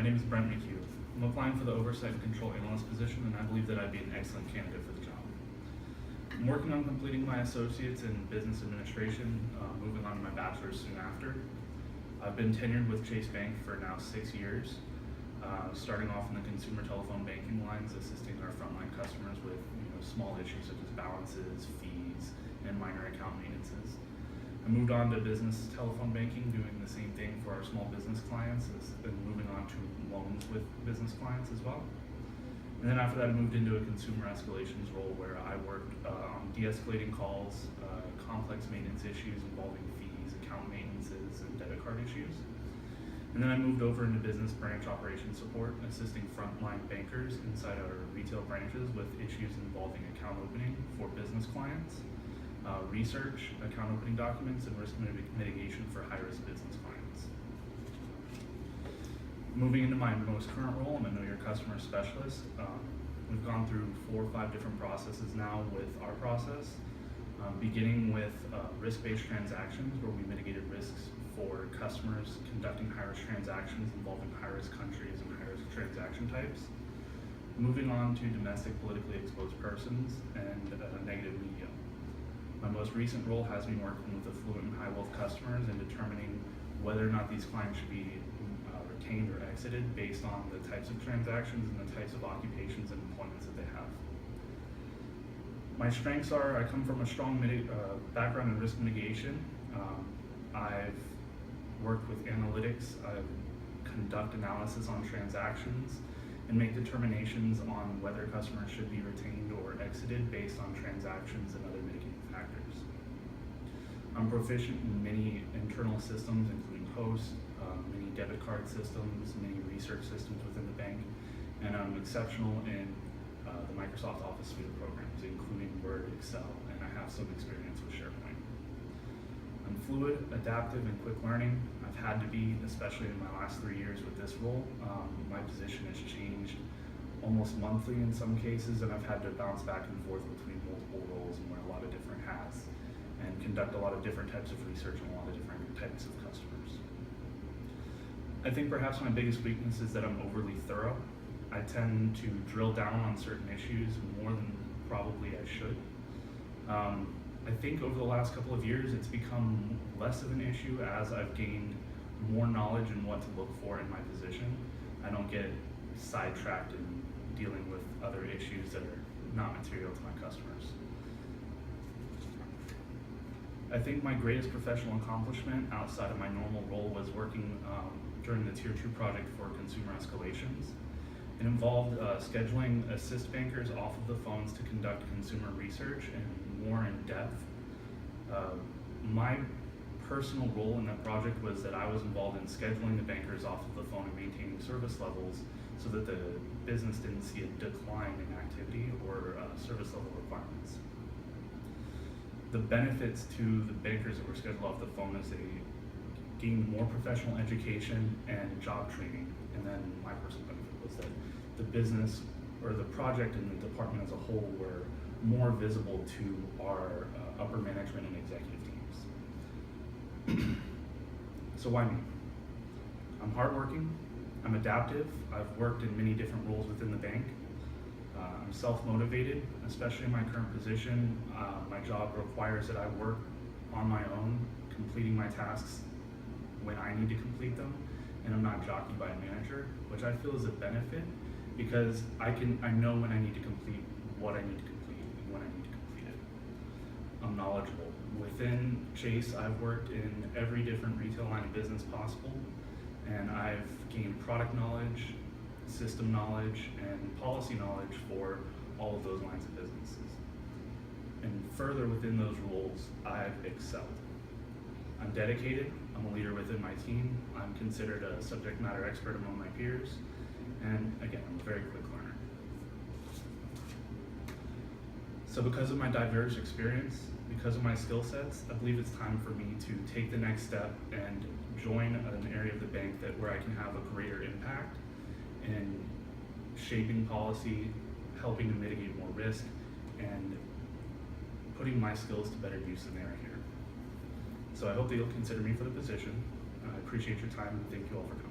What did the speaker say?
My name is Brent McHugh. I'm applying for the Oversight and Control Analyst position, and I believe that I'd be an excellent candidate for the job. I'm working on completing my associates in business administration, moving on to my bachelor's soon after. I've been tenured with Chase Bank for now 6 years, starting off in the consumer telephone banking lines, assisting our frontline customers with small issues such as balances, fees, and minor account maintenances. I moved on to business telephone banking, doing the same thing for our small business clients, and moving on to loans with business clients as well. And then after that, I moved into a consumer escalations role where I worked on de-escalating calls, complex maintenance issues involving fees, account maintenances, and debit card issues. And then I moved over into business branch operations support, assisting frontline bankers inside our retail branches with issues involving account opening for business clients, research, account opening documents, and risk mitigation for high-risk business clients. Moving into my most current role, I'm a Know Your Customer specialist. We've gone through 4 or 5 different processes now with our process, beginning with risk-based transactions, where we mitigated risks for customers conducting high-risk transactions involving high-risk countries and high-risk transaction types. Moving on to domestic politically exposed persons and negative media. My most recent role has been working with affluent and high-wealth customers and determining whether or not these clients should be retained or exited based on the types of transactions and the types of occupations and employments that they have. My strengths are, I come from a strong background in risk mitigation. I've worked with analytics, I conduct analysis on transactions, and make determinations on whether customers should be retained or exited based on transactions and other mitigating factors. I'm proficient in many internal systems, including Host, many debit card systems, many research systems within the bank, and I'm exceptional in the Microsoft Office suite of programs, including Word, Excel, and I have some experience with SharePoint. I'm fluid, adaptive, and quick learning. I've had to be, especially in my last 3 years with this role. My position has changed almost monthly in some cases, and I've had to bounce back and forth between multiple roles and wear a lot of different hats and conduct a lot of different types of research on a lot of different types of customers. I think perhaps my biggest weakness is that I'm overly thorough. I tend to drill down on certain issues more than probably I should. I think over the last couple of years, it's become less of an issue as I've gained more knowledge in what to look for in my position. I don't get sidetracked in dealing with other issues that are not material to my customers. I think my greatest professional accomplishment outside of my normal role was working during the Tier 2 project for consumer escalations. It involved scheduling assist bankers off of the phones to conduct consumer research and more in depth. My personal role in that project was that I was involved in scheduling the bankers off of the phone and maintaining service levels so that the business didn't see a decline in activity or service level requirements. The benefits to the bankers that were scheduled off the phone is they gained more professional education and job training. And then my personal benefit was that the business or the project and the department as a whole were more visible to our upper management and executive teams. So why me? I'm hardworking, I'm adaptive, I've worked in many different roles within the bank. I'm self-motivated, especially in my current position. My job requires that I work on my own, completing my tasks when I need to complete them, and I'm not jockeyed by a manager, which I feel is a benefit because I know when I need to complete what I need to complete and when I need to complete it. I'm knowledgeable. Within Chase, I've worked in every different retail line of business possible, and I've gained product knowledge, system knowledge, and policy knowledge for all of those lines of businesses. And further within those roles, I've excelled. I'm dedicated, I'm a leader within my team, I'm considered a subject matter expert among my peers, and again, I'm a very quick learner. So because of my diverse experience, because of my skill sets, I believe it's time for me to take the next step and join an area of the bank where I can have a greater impact in shaping policy, helping to mitigate more risk, and putting my skills to better use than they are here. So I hope that you'll consider me for the position. I appreciate your time and thank you all for coming.